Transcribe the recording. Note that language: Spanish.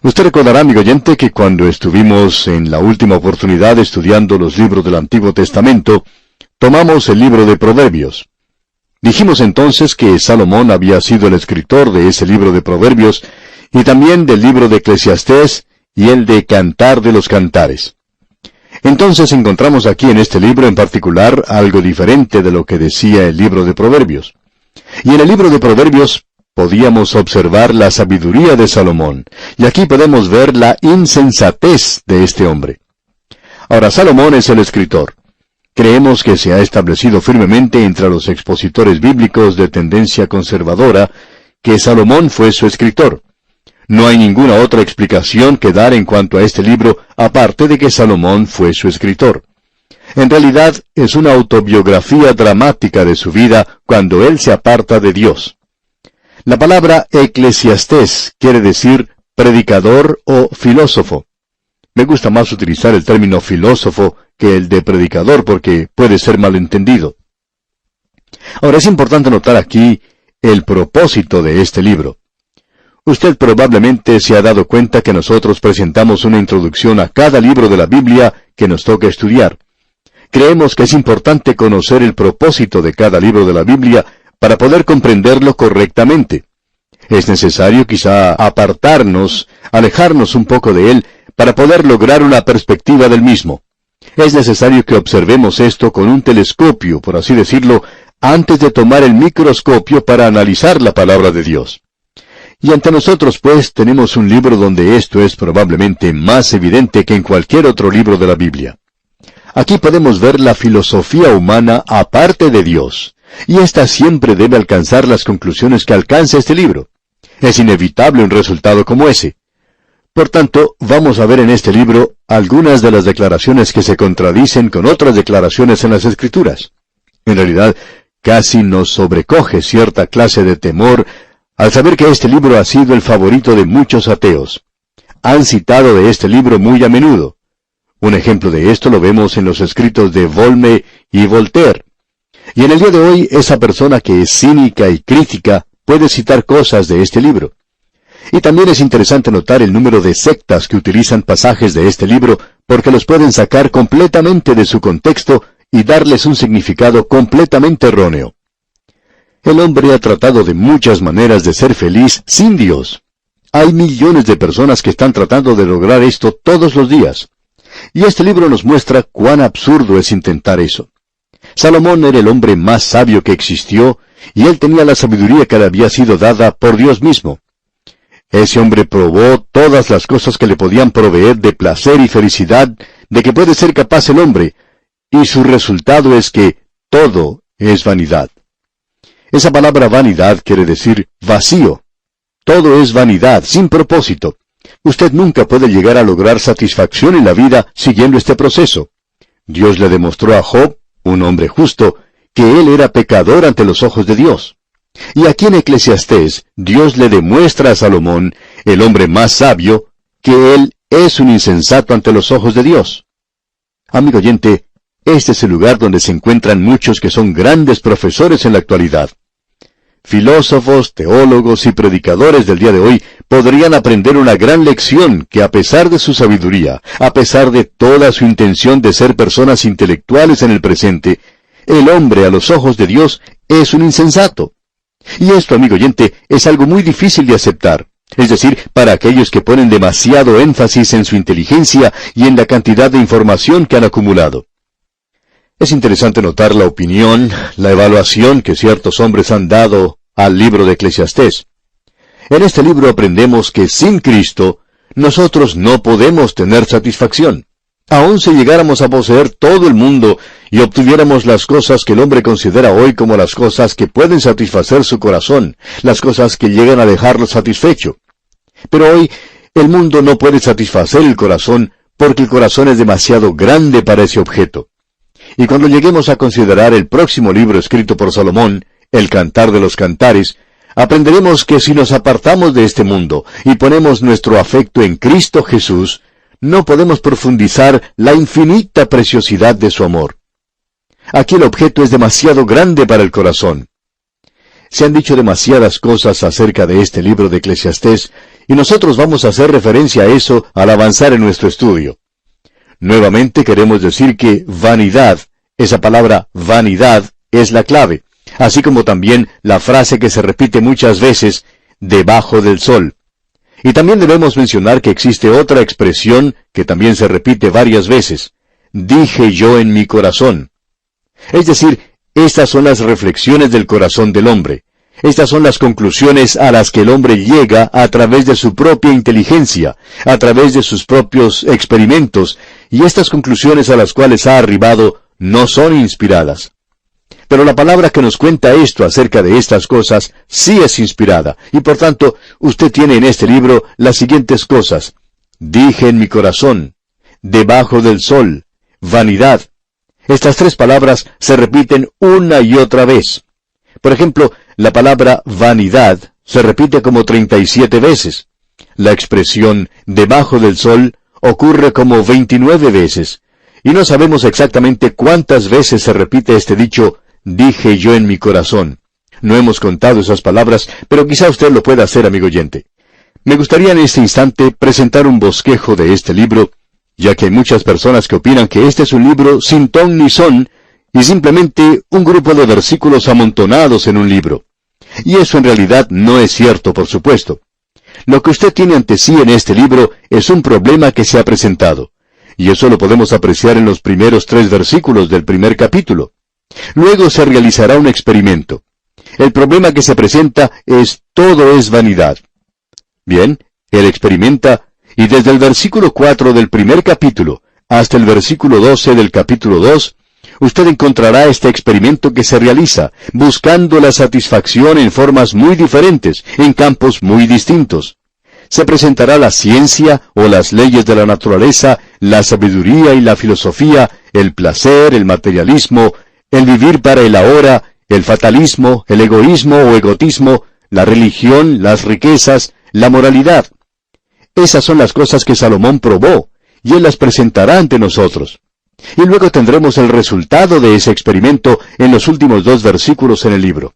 Usted recordará, amigo oyente, que cuando estuvimos en la última oportunidad estudiando los libros del Antiguo Testamento, tomamos el libro de Proverbios. Dijimos entonces que Salomón había sido el escritor de ese libro de Proverbios, y también del libro de Eclesiastés y el de Cantar de los Cantares. Entonces encontramos aquí en este libro en particular algo diferente de lo que decía el libro de Proverbios. Y en el libro de Proverbios podíamos observar la sabiduría de Salomón, y aquí podemos ver la insensatez de este hombre. Ahora, Salomón es el escritor. Creemos que se ha establecido firmemente entre los expositores bíblicos de tendencia conservadora que Salomón fue su escritor. No hay ninguna otra explicación que dar en cuanto a este libro, aparte de que Salomón fue su escritor. En realidad, es una autobiografía dramática de su vida cuando él se aparta de Dios. La palabra eclesiastés quiere decir predicador o filósofo. Me gusta más utilizar el término filósofo que el de predicador porque puede ser malentendido. Ahora es importante notar aquí el propósito de este libro. Usted probablemente se ha dado cuenta que nosotros presentamos una introducción a cada libro de la Biblia que nos toca estudiar. Creemos que es importante conocer el propósito de cada libro de la Biblia para poder comprenderlo correctamente. Es necesario quizá apartarnos, alejarnos un poco de él, para poder lograr una perspectiva del mismo. Es necesario que observemos esto con un telescopio, por así decirlo, antes de tomar el microscopio para analizar la palabra de Dios. Y ante nosotros, pues, tenemos un libro donde esto es probablemente más evidente que en cualquier otro libro de la Biblia. Aquí podemos ver la filosofía humana aparte de Dios, y ésta siempre debe alcanzar las conclusiones que alcanza este libro. Es inevitable un resultado como ese. Por tanto, vamos a ver en este libro algunas de las declaraciones que se contradicen con otras declaraciones en las Escrituras. En realidad, casi nos sobrecoge cierta clase de temor al saber que este libro ha sido el favorito de muchos ateos. Han citado de este libro muy a menudo. Un ejemplo de esto lo vemos en los escritos de Volney y Voltaire. Y en el día de hoy, esa persona que es cínica y crítica puede citar cosas de este libro. Y también es interesante notar el número de sectas que utilizan pasajes de este libro porque los pueden sacar completamente de su contexto y darles un significado completamente erróneo. El hombre ha tratado de muchas maneras de ser feliz sin Dios. Hay millones de personas que están tratando de lograr esto todos los días. Y este libro nos muestra cuán absurdo es intentar eso. Salomón era el hombre más sabio que existió, y él tenía la sabiduría que le había sido dada por Dios mismo. Ese hombre probó todas las cosas que le podían proveer de placer y felicidad de que puede ser capaz el hombre, y su resultado es que todo es vanidad. Esa palabra vanidad quiere decir vacío. Todo es vanidad, sin propósito. Usted nunca puede llegar a lograr satisfacción en la vida siguiendo este proceso. Dios le demostró a Job, un hombre justo, que él era pecador ante los ojos de Dios. Y aquí en Eclesiastés, Dios le demuestra a Salomón, el hombre más sabio, que él es un insensato ante los ojos de Dios. Amigo oyente, este es el lugar donde se encuentran muchos que son grandes profesores en la actualidad. Filósofos, teólogos y predicadores del día de hoy podrían aprender una gran lección que a pesar de su sabiduría, a pesar de toda su intención de ser personas intelectuales en el presente, el hombre a los ojos de Dios es un insensato. Y esto, amigo oyente, es algo muy difícil de aceptar. Es decir, para aquellos que ponen demasiado énfasis en su inteligencia y en la cantidad de información que han acumulado. Es interesante notar la opinión, la evaluación que ciertos hombres han dado al libro de Eclesiastés. En este libro aprendemos que sin Cristo, nosotros no podemos tener satisfacción. Aun si llegáramos a poseer todo el mundo y obtuviéramos las cosas que el hombre considera hoy como las cosas que pueden satisfacer su corazón, las cosas que llegan a dejarlo satisfecho. Pero hoy, el mundo no puede satisfacer el corazón porque el corazón es demasiado grande para ese objeto. Y cuando lleguemos a considerar el próximo libro escrito por Salomón, el Cantar de los Cantares, aprenderemos que si nos apartamos de este mundo y ponemos nuestro afecto en Cristo Jesús, no podemos profundizar la infinita preciosidad de su amor. Aquí el objeto es demasiado grande para el corazón. Se han dicho demasiadas cosas acerca de este libro de Eclesiastés, Y nosotros vamos a hacer referencia a eso al avanzar en nuestro estudio. Nuevamente queremos decir que vanidad, esa palabra vanidad, es la clave, así como también la frase que se repite muchas veces, debajo del sol. Y también debemos mencionar que existe otra expresión que también se repite varias veces, dije yo en mi corazón. Es decir, estas son las reflexiones del corazón del hombre. Estas son las conclusiones a las que el hombre llega a través de su propia inteligencia, a través de sus propios experimentos, y estas conclusiones a las cuales ha arribado no son inspiradas. Pero la palabra que nos cuenta esto acerca de estas cosas sí es inspirada, y por tanto, usted tiene en este libro las siguientes cosas. Dije en mi corazón, debajo del sol, vanidad. Estas tres palabras se repiten una y otra vez. Por ejemplo, la palabra vanidad se repite como 37 veces. La expresión debajo del sol ocurre como 29 veces. Y no sabemos exactamente cuántas veces se repite este dicho, dije yo en mi corazón. No hemos contado esas palabras, pero quizá usted lo pueda hacer, amigo oyente. Me gustaría en este instante presentar un bosquejo de este libro, ya que hay muchas personas que opinan que este es un libro sin ton ni son, y simplemente un grupo de versículos amontonados en un libro. Y eso en realidad no es cierto, por supuesto. Lo que usted tiene ante sí en este libro es un problema que se ha presentado, y eso lo podemos apreciar en los primeros 3 versículos del primer capítulo. Luego se realizará un experimento. El problema que se presenta es todo es vanidad. Bien, él experimenta, y desde el versículo 4 del primer capítulo hasta el versículo 12 del capítulo 2, usted encontrará este experimento que se realiza, buscando la satisfacción en formas muy diferentes, en campos muy distintos. Se presentará la ciencia o las leyes de la naturaleza, la sabiduría y la filosofía, el placer, el materialismo, el vivir para el ahora, el fatalismo, el egoísmo o egotismo, la religión, las riquezas, la moralidad. Esas son las cosas que Salomón probó, y él las presentará ante nosotros. Y luego tendremos el resultado de ese experimento en los últimos 2 versículos en el libro.